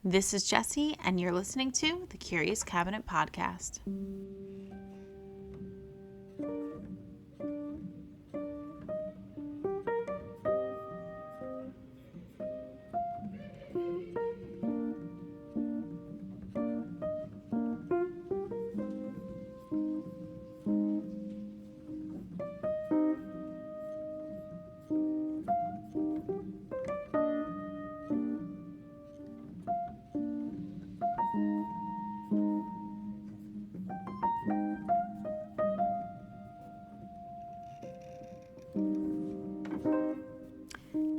This is Jessie, and you're listening to the Curious Cabinet Podcast.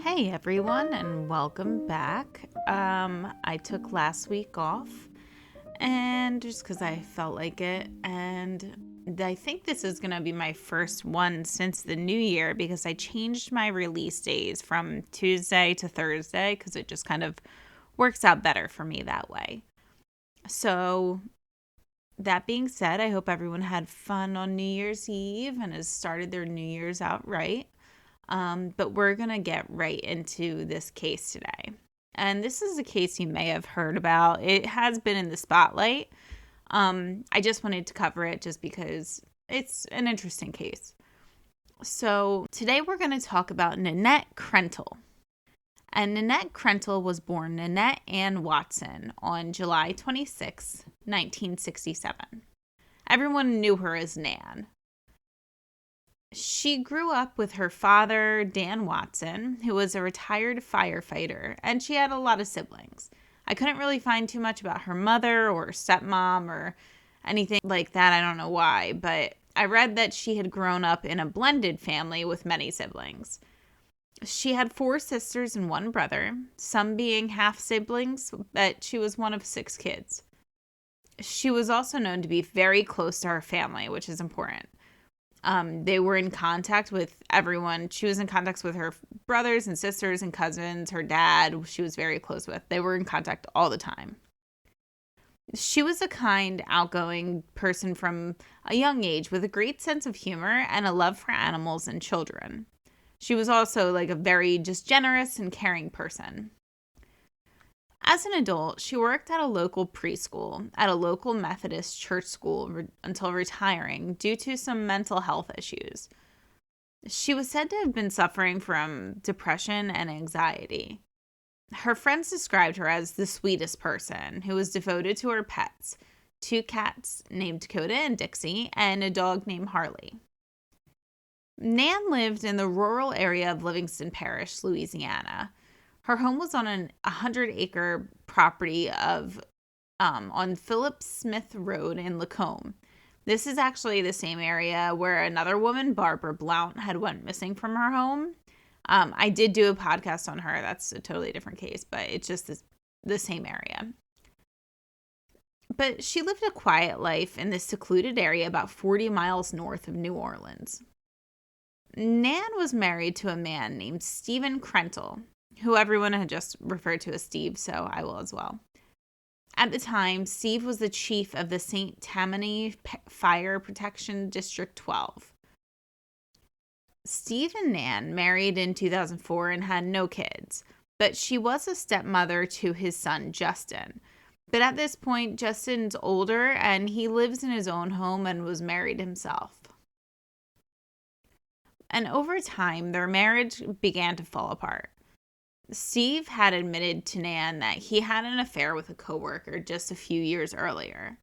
Hey everyone, and welcome back. I took last week off, and just because I felt like it, and I think this is going to be my first one since the new year because I changed my release days from Tuesday to Thursday because it just kind of works out better for me that way. So, that being said, I hope everyone had fun on New Year's Eve and has started their New Year's out right. But we're going to get right into this case today. And this is a case you may have heard about. It has been in the spotlight. I just wanted to cover it just because it's an interesting case. So today we're going to talk about Nanette Krentel. And Nanette Krentel was born Nanette Ann Watson on July 26, 1967. Everyone knew her as Nan. She grew up with her father, Dan Watson, who was a retired firefighter, and she had a lot of siblings. I couldn't really find too much about her mother or stepmom or anything like that. I don't know why, but I read that she had grown up in a blended family with many siblings. She had 4 sisters and 1 brother, some being half siblings, but she was one of 6 kids. She was also known to be very close to her family, which is important. They were in contact with everyone. She was in contact with her brothers and sisters and cousins, her dad, she was very close with. They were in contact all the time. She was a kind, outgoing person from a young age with a great sense of humor and a love for animals and children. She was also like a very just generous and caring person. As an adult, she worked at a local preschool at a local Methodist church school until retiring due to some mental health issues. She was said to have been suffering from depression and anxiety. Her friends described her as the sweetest person who was devoted to her pets, 2 cats named Dakota and Dixie, and a dog named Harley. Nan lived in the rural area of Livingston Parish, Louisiana. Her home was on a 100-acre property on Philip Smith Road in Lacombe. This is actually the same area where another woman, Barbara Blount, had went missing from her home. I did do a podcast on her. That's a totally different case, but it's just the same area. But she lived a quiet life in this secluded area about 40 miles north of New Orleans. Nan was married to a man named Stephen Krentel, who everyone had just referred to as Steve, so I will as well. At the time, Steve was the chief of the St. Tammany Fire Protection District 12. Steve and Nan married in 2004 and had no kids, but she was a stepmother to his son, Justin. But at this point, Justin's older and he lives in his own home and was married himself. And over time, their marriage began to fall apart. Steve had admitted to Nan that he had an affair with a coworker just a few years earlier.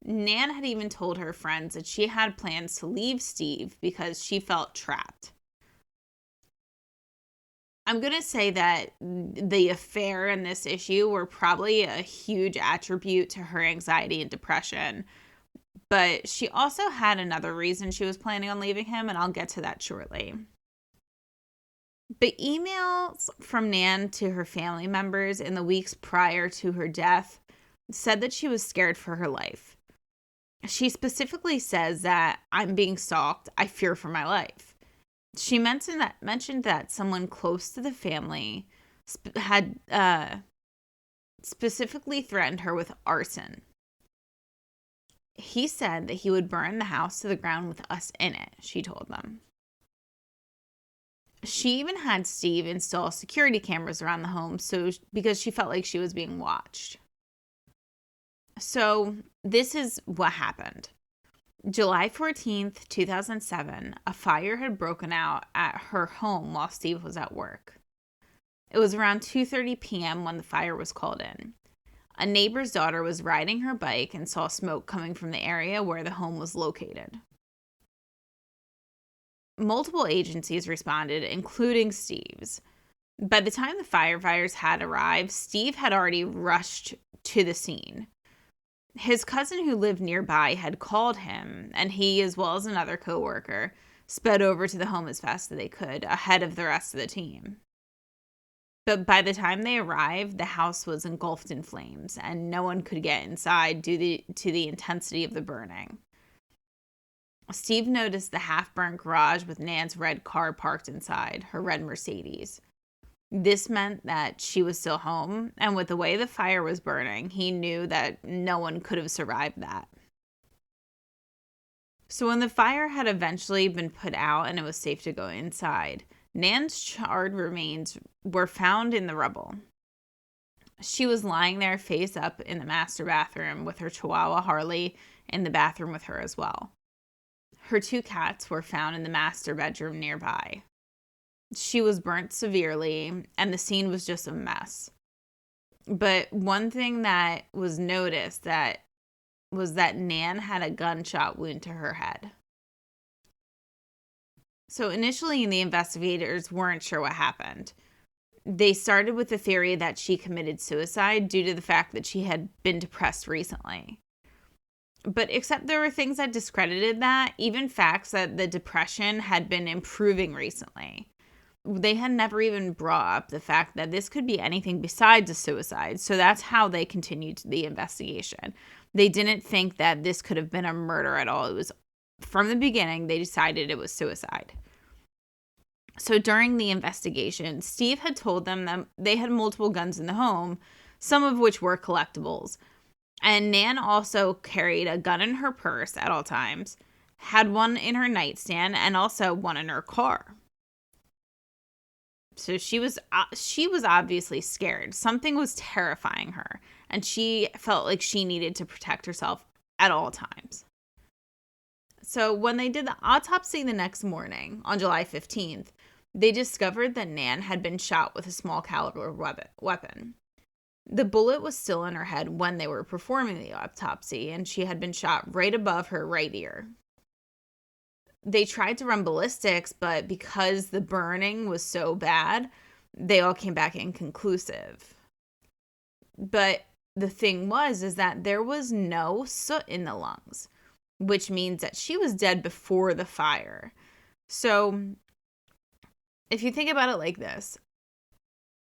Nan had even told her friends that she had plans to leave Steve because she felt trapped. I'm going to say that the affair and this issue were probably a huge attribute to her anxiety and depression, but she also had another reason she was planning on leaving him, and I'll get to that shortly. But emails from Nan to her family members in the weeks prior to her death said that she was scared for her life. She specifically says that, "I'm being stalked. I fear for my life." She mentioned that someone close to the family had specifically threatened her with arson. He said that he would burn the house to the ground with us in it, she told them. She even had Steve install security cameras around the home because she felt like she was being watched. So this is what happened. July 14th, 2007, a fire had broken out at her home while Steve was at work. It was around 2:30 p.m. when the fire was called in. A neighbor's daughter was riding her bike and saw smoke coming from the area where the home was located. Multiple agencies responded, including Steve's. By the time the firefighters had arrived, Steve had already rushed to the scene. His cousin who lived nearby had called him, and he, as well as another coworker, sped over to the home as fast as they could, ahead of the rest of the team. But by the time they arrived, the house was engulfed in flames, and no one could get inside due to the intensity of the burning. Steve noticed the half-burnt garage with Nan's red car parked inside, her red Mercedes. This meant that she was still home, and with the way the fire was burning, he knew that no one could have survived that. So when the fire had eventually been put out and it was safe to go inside, Nan's charred remains were found in the rubble. She was lying there face up in the master bathroom with her Chihuahua Harley in the bathroom with her as well. Her 2 cats were found in the master bedroom nearby. She was burnt severely, and the scene was just a mess. But one thing that was noticed was that Nan had a gunshot wound to her head. So initially, the investigators weren't sure what happened. They started with the theory that she committed suicide due to the fact that she had been depressed recently. But except there were things that discredited that, even facts that the depression had been improving recently. They had never even brought up the fact that this could be anything besides a suicide, so that's how they continued the investigation. They didn't think that this could have been a murder at all. It was, from the beginning, they decided it was suicide. So during the investigation, Steve had told them that they had multiple guns in the home, some of which were collectibles. And Nan also carried a gun in her purse at all times, had one in her nightstand, and also one in her car. So she was obviously scared. Something was terrifying her, and she felt like she needed to protect herself at all times. So when they did the autopsy the next morning, on July 15th, they discovered that Nan had been shot with a small caliber weapon. The bullet was still in her head when they were performing the autopsy, and she had been shot right above her right ear. They tried to run ballistics, but because the burning was so bad, they all came back inconclusive. But the thing is that there was no soot in the lungs, which means that she was dead before the fire. So if you think about it like this,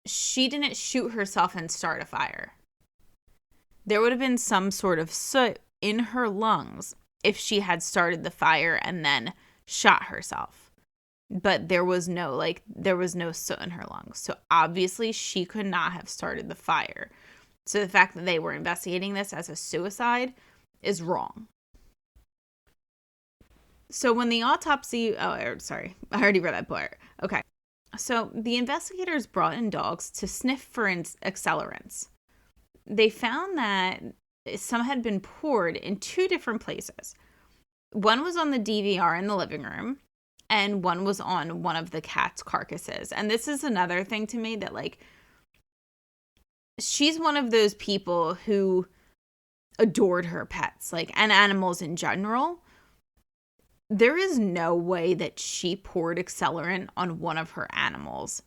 she didn't shoot herself and start a fire. There would have been some sort of soot in her lungs if she had started the fire and then shot herself. But there was no soot in her lungs. So obviously she could not have started the fire. So the fact that they were investigating this as a suicide is wrong. So when the autopsy, I already read that part. Okay. So the investigators brought in dogs to sniff for accelerants. They found that some had been poured in 2 different places. One was on the DVR in the living room, and one was on one of the cats' carcasses. And this is another thing to me that, like, she's one of those people who adored her pets, like, and animals in general. There is no way that she poured accelerant on one of her animals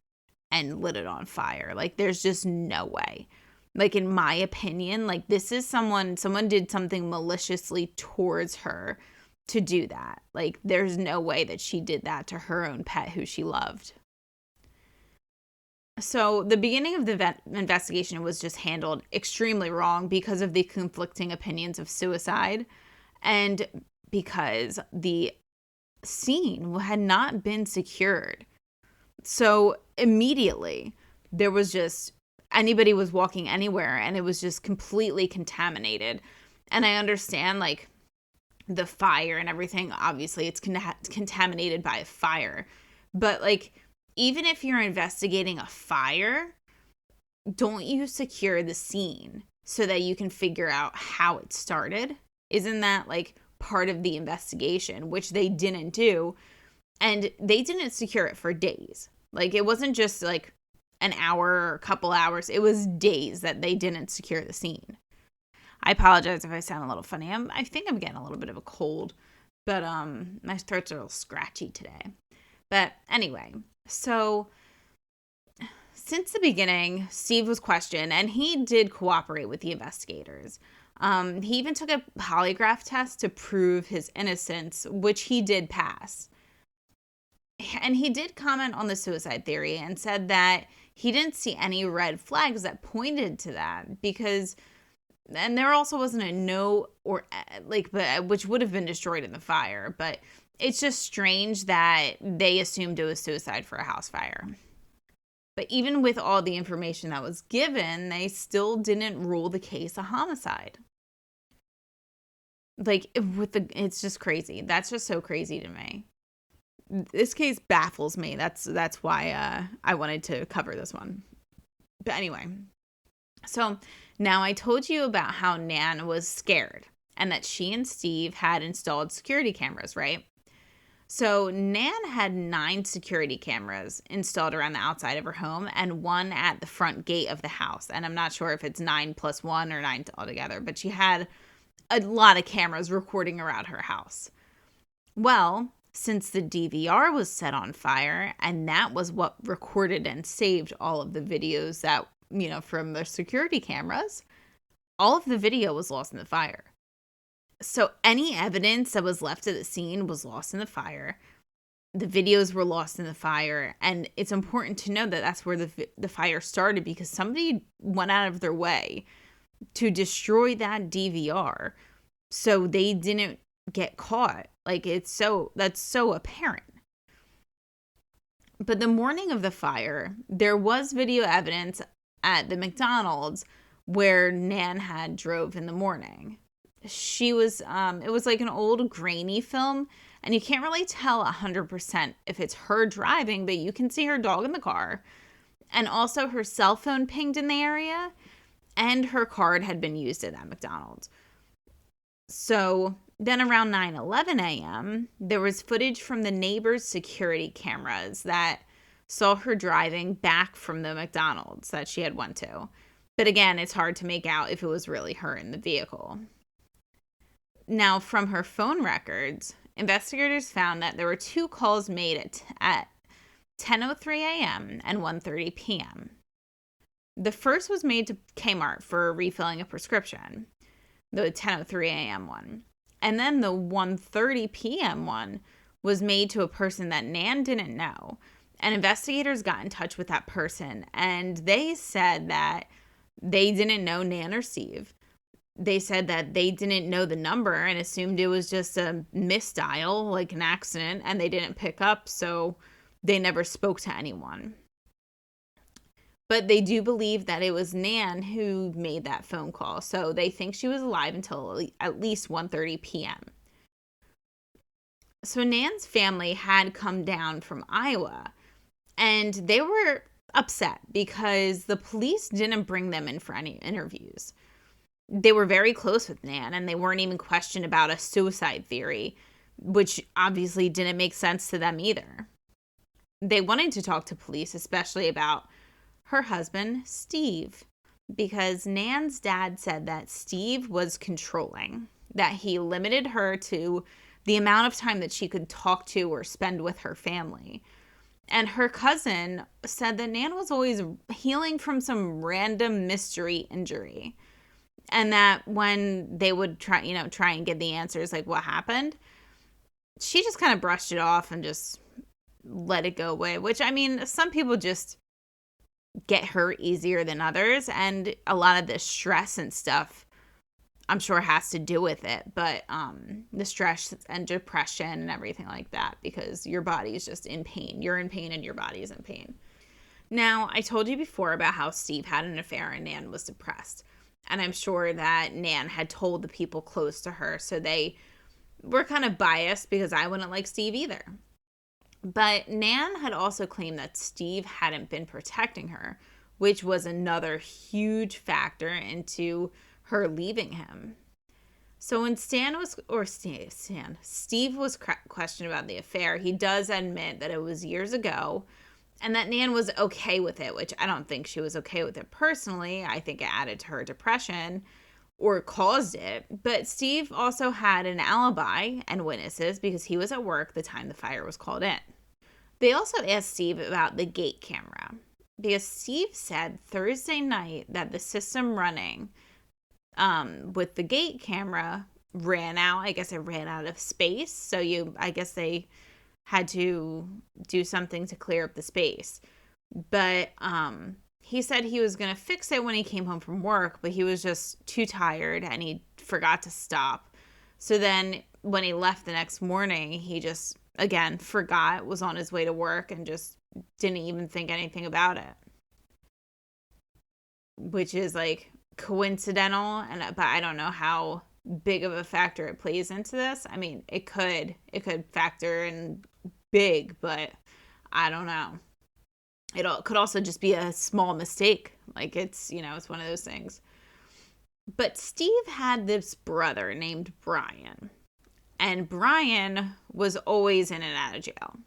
and lit it on fire. Like, there's just no way. Like, in my opinion, like, this is someone did something maliciously towards her to do that. Like, there's no way that she did that to her own pet who she loved. So the beginning of the investigation was just handled extremely wrong because of the conflicting opinions of suicide and because the scene had not been secured. So immediately there was just anybody was walking anywhere and it was just completely contaminated. And I understand, like, the fire and everything, obviously it's contaminated by a fire, but, like, even if you're investigating a fire, don't you secure the scene so that you can figure out how it started? Isn't that like part of the investigation, which they didn't do? And they didn't secure it for days. Like, it wasn't just like an hour or a couple hours. It was days that they didn't secure the scene. I apologize if I sound a little funny. I think I'm getting a little bit of a cold, but my throat's a little scratchy today. But anyway, so since the beginning, Steve was questioned, and he did cooperate with the investigators. He even took a polygraph test to prove his innocence, which he did pass. And he did comment on the suicide theory and said that he didn't see any red flags that pointed to that because, and there also wasn't a note or like, which would have been destroyed in the fire. But it's just strange that they assumed it was suicide for a house fire. But even with all the information that was given, they still didn't rule the case a homicide. Like, it's just crazy. That's just so crazy to me. This case baffles me. That's why I wanted to cover this one. But anyway, so now I told you about how Nan was scared and that she and Steve had installed security cameras, right? So Nan had 9 security cameras installed around the outside of her home and 1 at the front gate of the house. And I'm not sure if it's 9 plus 1 or 9 altogether, but she had a lot of cameras recording around her house. Well, since the DVR was set on fire, and that was what recorded and saved all of the videos that, from the security cameras, all of the video was lost in the fire. So any evidence that was left at the scene was lost in the fire. The videos were lost in the fire. And it's important to know that that's where the fire started, because somebody went out of their way to destroy that DVR so they didn't get caught. Like, that's so apparent. But the morning of the fire, there was video evidence at the McDonald's where Nan had drove in the morning. She was, it was like an old grainy film, and you can't really tell 100% if it's her driving, but you can see her dog in the car. And also her cell phone pinged in the area, and her card had been used at that McDonald's. So then around 9:11 a.m., there was footage from the neighbor's security cameras that saw her driving back from the McDonald's that she had went to. But again, it's hard to make out if it was really her in the vehicle. Now, from her phone records, investigators found that there were 2 calls made at 10:03 a.m. and 1:30 p.m. The first was made to Kmart for refilling a prescription, the 10:03 a.m. one. And then the 1:30 p.m. one was made to a person that Nan didn't know. And investigators got in touch with that person, and they said that they didn't know Nan or Steve. They said that they didn't know the number and assumed it was just a misdial, like an accident, and they didn't pick up, so they never spoke to anyone. But they do believe that it was Nan who made that phone call, so they think she was alive until at least 1:30 p.m. So Nan's family had come down from Iowa, and they were upset because the police didn't bring them in for any interviews. They were very close with Nan, and they weren't even questioned about a suicide theory, which obviously didn't make sense to them either. They wanted to talk to police, especially about her husband, Steve, because Nan's dad said that Steve was controlling, that he limited her to the amount of time that she could talk to or spend with her family. And her cousin said that Nan was always healing from some random mystery injury. And that when they would try and get the answers, like what happened, she just kind of brushed it off and just let it go away. Which, I mean, some people just get hurt easier than others. And a lot of the stress and stuff, I'm sure, has to do with it. But the stress and depression and everything like that, because your body is just in pain. You're in pain and your body is in pain. Now, I told you before about how Steve had an affair and Nan was depressed. And I'm sure that Nan had told the people close to her, so they were kind of biased because I wouldn't like Steve either. But Nan had also claimed that Steve hadn't been protecting her, which was another huge factor into her leaving him. So when Steve was questioned about the affair, he does admit that it was years ago and that Nan was okay with it, which I don't think she was okay with it personally. I think it added to her depression or caused it. But Steve also had an alibi and witnesses because he was at work the time the fire was called in. They also asked Steve about the gate camera because Steve said Thursday night that the system running with the gate camera ran out. I guess it ran out of space. So I guess they had to do something to clear up the space. But he said he was going to fix it when he came home from work, but he was just too tired and he forgot to stop. So then when he left the next morning, he just, again, forgot, was on his way to work and just didn't even think anything about it. Which is like coincidental, but I don't know how big of a factor it plays into this. I mean, it could factor in big, but I don't know. It could also just be a small mistake. Like it's one of those things. But Steve had this brother named Brian. And Brian was always in and out of jail.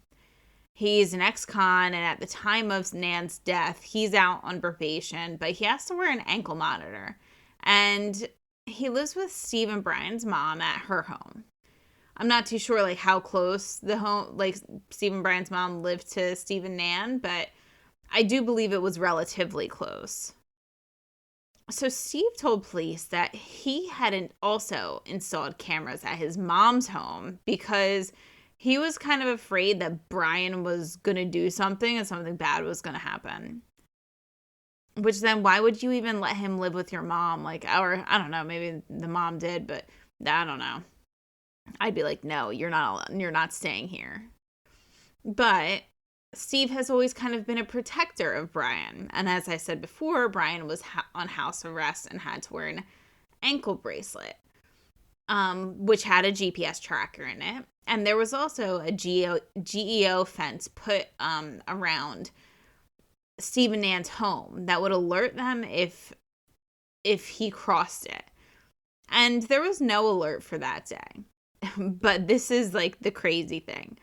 He's an ex-con, and at the time of Nan's death, he's out on probation, but he has to wear an ankle monitor. And he lives with Steve and Brian's mom at her home. I'm not too sure like how close the home, like Steve and Brian's mom lived to Steve and Nan, but I do believe it was relatively close. So Steve told police that he hadn't also installed cameras at his mom's home because he was kind of afraid that Brian was going to do something and something bad was going to happen. Which then, why would you even let him live with your mom? Like, or I don't know, maybe the mom did, but I don't know. I'd be like, no, you're not staying here. But Steve has always kind of been a protector of Brian. And as I said before, Brian was on house arrest and had to wear an ankle bracelet, which had a GPS tracker in it. And there was also a GEO fence put around Steve and Nan's home that would alert them if he crossed it. And there was no alert for that day. But this is like the crazy thing.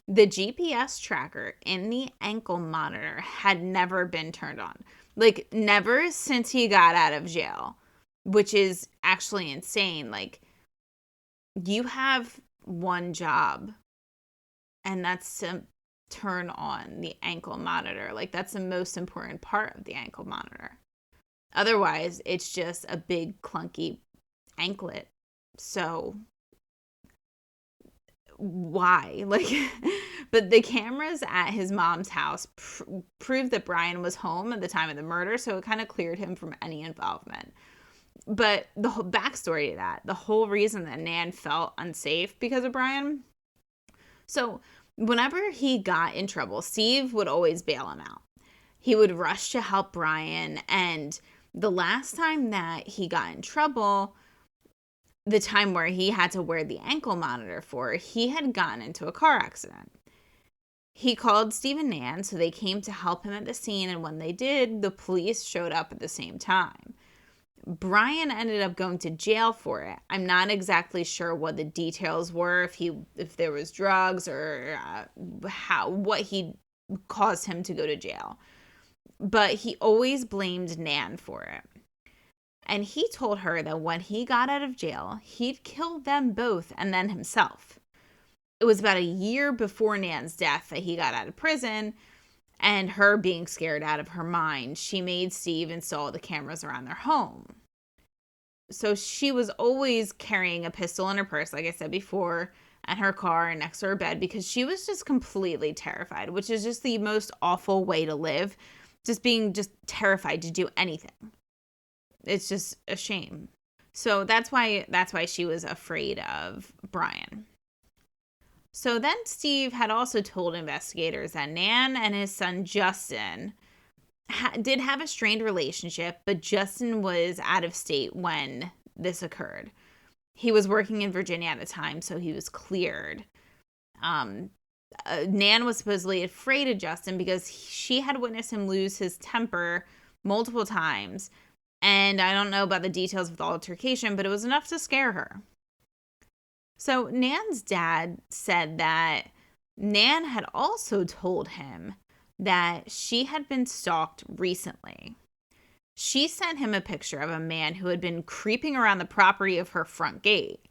The GPS tracker in the ankle monitor had never been turned on. Like, never since he got out of jail, which is actually insane. Like, you have one job, and that's to turn on the ankle monitor. Like, that's the most important part of the ankle monitor. Otherwise, it's just a big, clunky anklet. So why? Like, but the cameras at his mom's house proved that Brian was home at the time of the murder, so it kind of cleared him from any involvement. But the whole backstory to that, the whole reason that Nan felt unsafe because of Brian. So whenever he got in trouble, Steve would always bail him out. He would rush to help Brian, and the last time that he got in trouble, the time where he had to wear the ankle monitor for, he had gotten into a car accident. He called Steve and Nan, so they came to help him at the scene, and when they did, the police showed up at the same time. Brian ended up going to jail for it. I'm not exactly sure what the details were, if there was drugs or what he caused him to go to jail. But he always blamed Nan for it. And he told her that when he got out of jail, he'd kill them both and then himself. It was about a year before Nan's death that he got out of prison, and her being scared out of her mind, she made Steve install the cameras around their home. So she was always carrying a pistol in her purse, like I said before, and her car and next to her bed because she was just completely terrified, which is just the most awful way to live. Just being just terrified to do anything. It's just a shame. So that's why she was afraid of Brian. So then Steve had also told investigators that Nan and his son Justin did have a strained relationship, but Justin was out of state when this occurred. He was working in Virginia at the time, so he was cleared. Nan was supposedly afraid of Justin because she had witnessed him lose his temper multiple times. And I don't know about the details of the altercation, but it was enough to scare her. So Nan's dad said that Nan had also told him that she had been stalked recently. She sent him a picture of a man who had been creeping around the property of her front gate.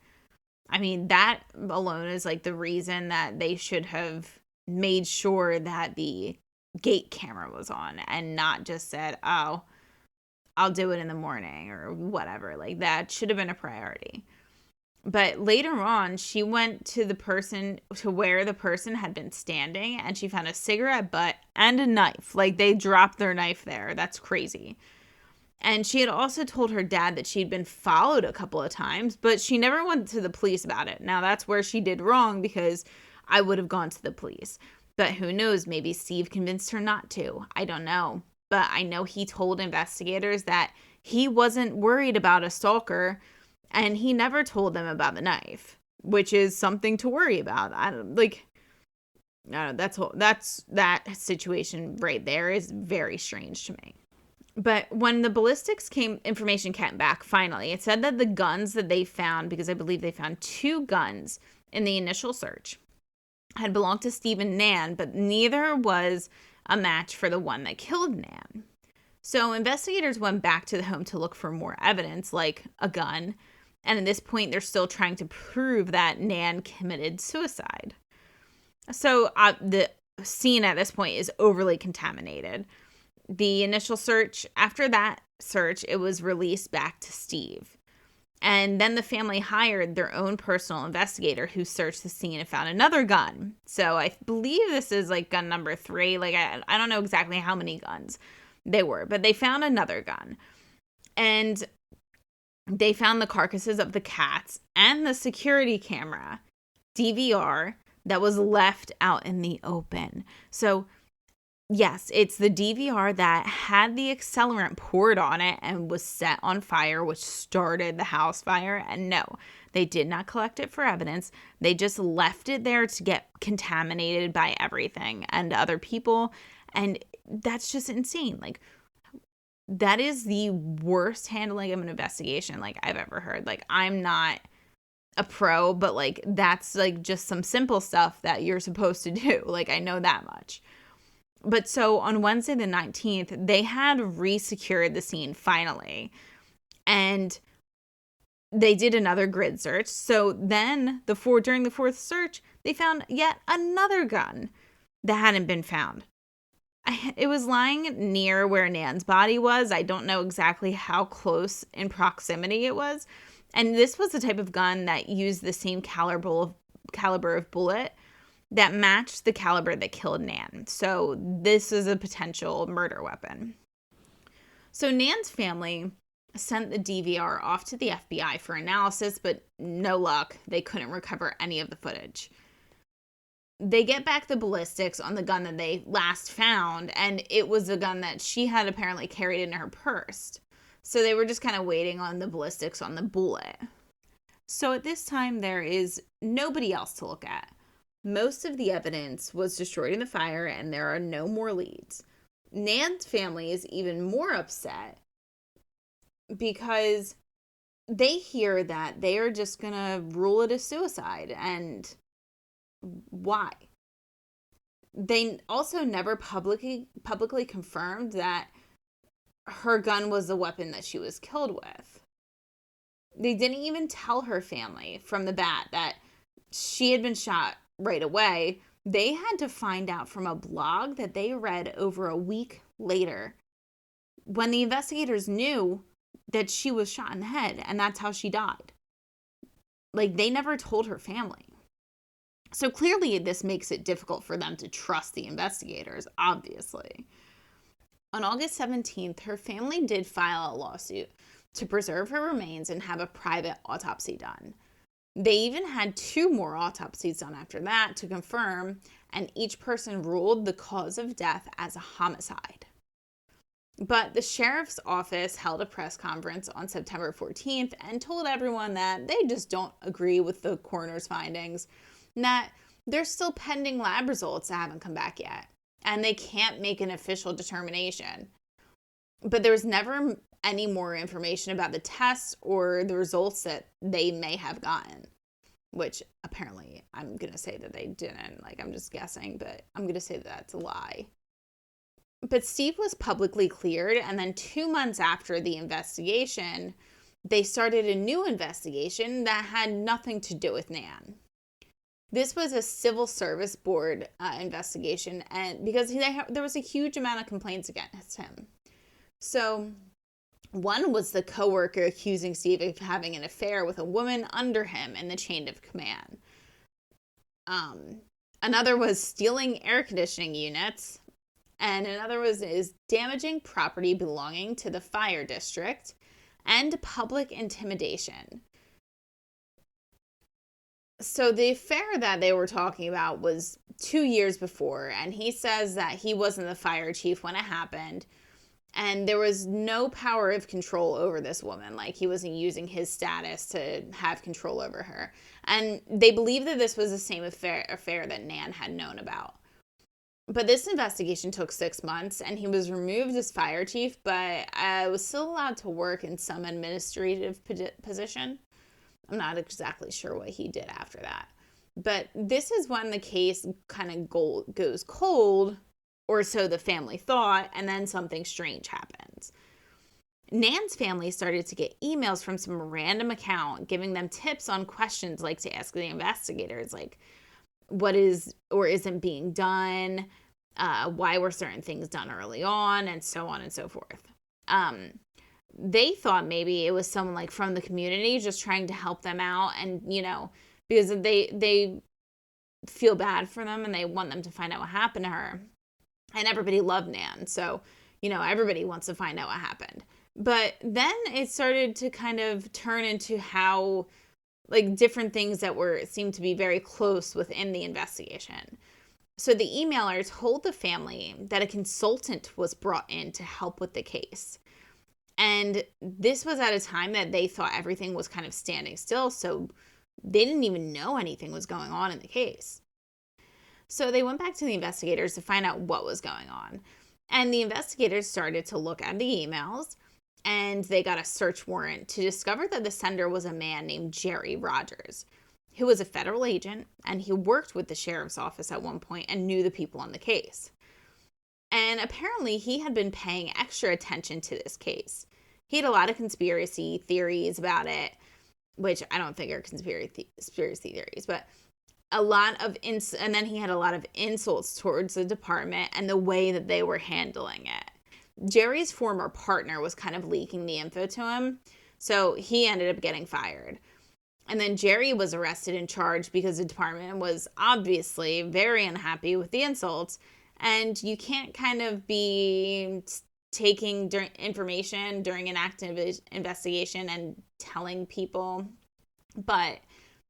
I mean, that alone is like the reason that they should have made sure that the gate camera was on and not just said, oh, I'll do it in the morning or whatever. Like, that should have been a priority. But later on, she went to where the person had been standing, and she found a cigarette butt and a knife. Like, they dropped their knife there. That's crazy. And she had also told her dad that she'd been followed a couple of times, but she never went to the police about it. Now, that's where she did wrong, because I would have gone to the police. But who knows? Maybe Steve convinced her not to. I don't know. But I know he told investigators that he wasn't worried about a stalker, and he never told them about the knife, which is something to worry about. That situation right there is very strange to me. But when the ballistics information came back, finally, it said that the guns that they found, because I believe they found 2 guns in the initial search, had belonged to Steve and Nan, but neither was a match for the one that killed Nan. So investigators went back to the home to look for more evidence, like a gun. And at this point, they're still trying to prove that Nan committed suicide. So the scene at this point is overly contaminated. The initial search, after that search, it was released back to Steve. And then the family hired their own personal investigator who searched the scene and found another gun. So I believe this is like gun number 3. Like, I don't know exactly how many guns they were, but they found another gun. And they found the carcasses of the cats and the security camera DVR that was left out in the open. So yes, it's the DVR that had the accelerant poured on it and was set on fire, which started the house fire. And no, they did not collect it for evidence. They just left it there to get contaminated by everything and other people. And that's just insane. Like, that is the worst handling of an investigation, like, I've ever heard. Like, I'm not a pro, but like, that's like just some simple stuff that you're supposed to do. Like, I know that much. But so on Wednesday the 19th, they had re-secured the scene finally. And they did another grid search. So then during the 4th search, they found yet another gun that hadn't been found. It was lying near where Nan's body was. I don't know exactly how close in proximity it was. And this was the type of gun that used the same caliber of bullet that matched the caliber that killed Nan. So this is a potential murder weapon. So Nan's family sent the DVR off to the FBI for analysis, but no luck. They couldn't recover any of the footage. They get back the ballistics on the gun that they last found, and it was a gun that she had apparently carried in her purse. So they were just kind of waiting on the ballistics on the bullet. So at this time, there is nobody else to look at. Most of the evidence was destroyed in the fire, and there are no more leads. Nan's family is even more upset because they hear that they are just going to rule it a suicide. And why? They also never publicly confirmed that her gun was the weapon that she was killed with. They didn't even tell her family from the bat that she had been shot right away. They had to find out from a blog that they read over a week later, when the investigators knew that she was shot in the head, and that's how she died. Like, they never told her family. So clearly this makes it difficult for them to trust the investigators, obviously. On August 17th, her family did file a lawsuit to preserve her remains and have a private autopsy done. They even had 2 more autopsies done after that to confirm, and each person ruled the cause of death as a homicide. But the sheriff's office held a press conference on September 14th and told everyone that they just don't agree with the coroner's findings, and that There's still pending lab results that haven't come back yet, and they can't make an official determination. But there was never any more information about the tests or the results that they may have gotten, which apparently I'm going to say that they didn't. Like, I'm just guessing, but I'm going to say that that's a lie. But Steve was publicly cleared, and then 2 months after the investigation, they started a new investigation that had nothing to do with Nan. This was a civil service board investigation, and because there was a huge amount of complaints against him. So one was the coworker accusing Steve of having an affair with a woman under him in the chain of command. Another was stealing air conditioning units, and another is damaging property belonging to the fire district, and public intimidation. So the affair that they were talking about was 2 years before, and he says that he wasn't the fire chief when it happened, and there was no power of control over this woman. Like, he wasn't using his status to have control over her. And they believe that this was the same affair that Nan had known about. But this investigation took 6 months, and he was removed as fire chief, but was still allowed to work in some administrative position. I'm not exactly sure what he did after that. But this is when the case kind of goes cold, or so the family thought, and then something strange happens. Nan's family started to get emails from some random account giving them tips on questions like to ask the investigators, like what is or isn't being done, why were certain things done early on, and so on and so forth. They thought maybe it was someone like from the community just trying to help them out, and because they feel bad for them and they want them to find out what happened to her. And everybody loved Nan, so everybody wants to find out what happened. But then it started to kind of turn into how, like, different things that seemed to be very close within the investigation. So the emailer told the family that a consultant was brought in to help with the case. And this was at a time that they thought everything was kind of standing still, so they didn't even know anything was going on in the case. So they went back to the investigators to find out what was going on. And the investigators started to look at the emails, and they got a search warrant to discover that the sender was a man named Jerry Rogers, who was a federal agent, and he worked with the sheriff's office at one point and knew the people on the case. And apparently he had been paying extra attention to this case. He had a lot of conspiracy theories about it, which I don't think are conspiracy theories, but a lot of and then he had a lot of insults towards the department and the way that they were handling it. Jerry's former partner was kind of leaking the info to him, so he ended up getting fired. And then Jerry was arrested and charged because the department was obviously very unhappy with the insults, and you can't kind of be taking information during an active investigation and telling people. But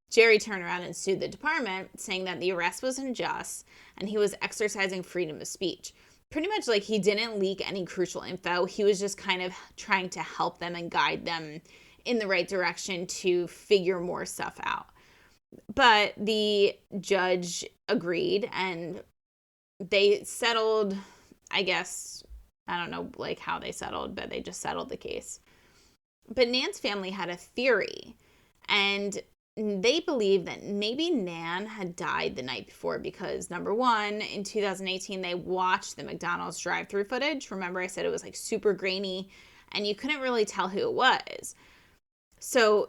Jerry turned around and sued the department, saying that the arrest was unjust and he was exercising freedom of speech. Pretty much like he didn't leak any crucial info. He was just kind of trying to help them and guide them in the right direction to figure more stuff out. But the judge agreed, and they settled, I guess, I don't know like how they settled, but they just settled the case. But Nan's family had a theory, and they believe that maybe Nan had died the night before because, number one, in 2018, they watched the McDonald's drive-thru footage. Remember I said it was like super grainy and you couldn't really tell who it was. So,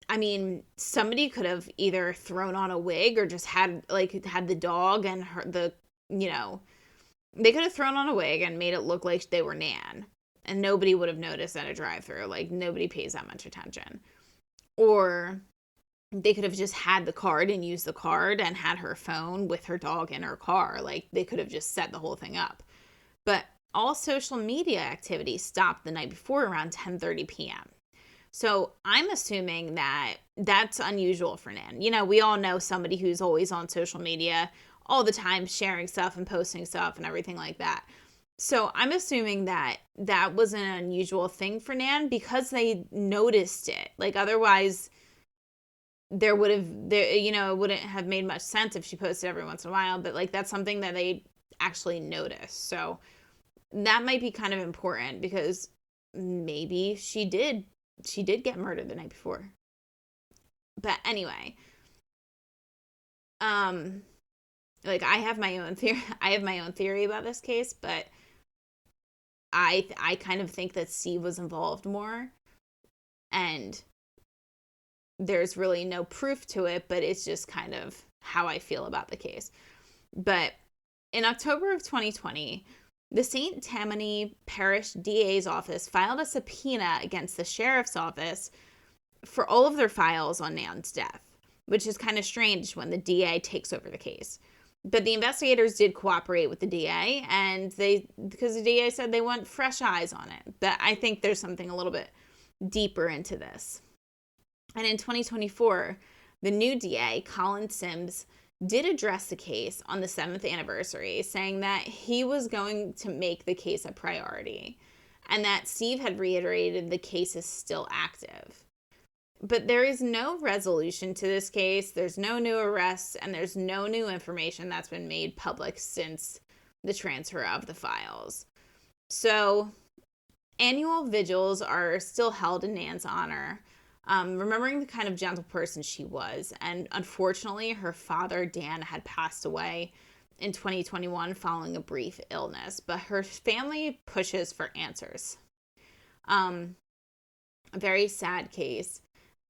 I mean, somebody could have either thrown on a wig or just had the dog and they could have thrown on a wig and made it look like they were Nan. And nobody would have noticed at a drive-thru. Like, nobody pays that much attention. Or they could have just had the card and used the card and had her phone with her dog in her car. Like, they could have just set the whole thing up. But all social media activity stopped the night before around 10:30 p.m. So I'm assuming that that's unusual for Nan. We all know somebody who's always on social media all the time, sharing stuff and posting stuff and everything like that. So I'm assuming that that was an unusual thing for Nan because they noticed it. Like, otherwise, it wouldn't have made much sense if she posted every once in a while, but like that's something that they actually notice. So that might be kind of important, because maybe she did get murdered the night before. But anyway, like I have my own theory about this case, but I kind of think that Steve was involved more, and there's really no proof to it, but it's just kind of how I feel about the case. But in October of 2020, the St. Tammany Parish DA's office filed a subpoena against the sheriff's office for all of their files on Nan's death, which is kind of strange when the DA takes over the case. But the investigators did cooperate with the DA, and because the DA said they want fresh eyes on it. But I think there's something a little bit deeper into this. And in 2024, the new DA, Colin Sims, did address the case on the 7th anniversary, saying that he was going to make the case a priority, and that Steve had reiterated the case is still active. But there is no resolution to this case. There's no new arrests, and there's no new information that's been made public since the transfer of the files. So annual vigils are still held in Nan's honor, remembering the kind of gentle person she was. And unfortunately, her father, Dan, had passed away in 2021 following a brief illness. But her family pushes for answers. A very sad case,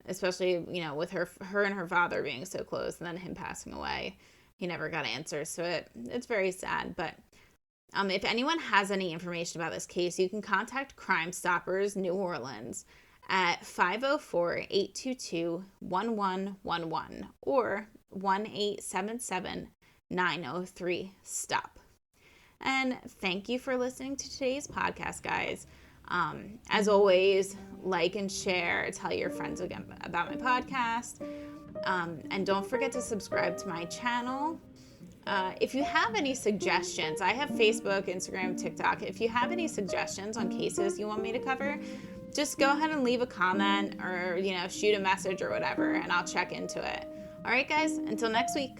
especially, with her and her father being so close, and then him passing away. He never got answers. So it's very sad. But if anyone has any information about this case, you can contact Crime Stoppers New Orleans at 504-822-1111 or 1-877-903-STOP. And thank you for listening to today's podcast, guys. As always, like and share, tell your friends again about my podcast. And don't forget to subscribe to my channel. If you have any suggestions, I have Facebook, Instagram, TikTok. If you have any suggestions on cases you want me to cover, just go ahead and leave a comment or, shoot a message or whatever, and I'll check into it. All right, guys, until next week.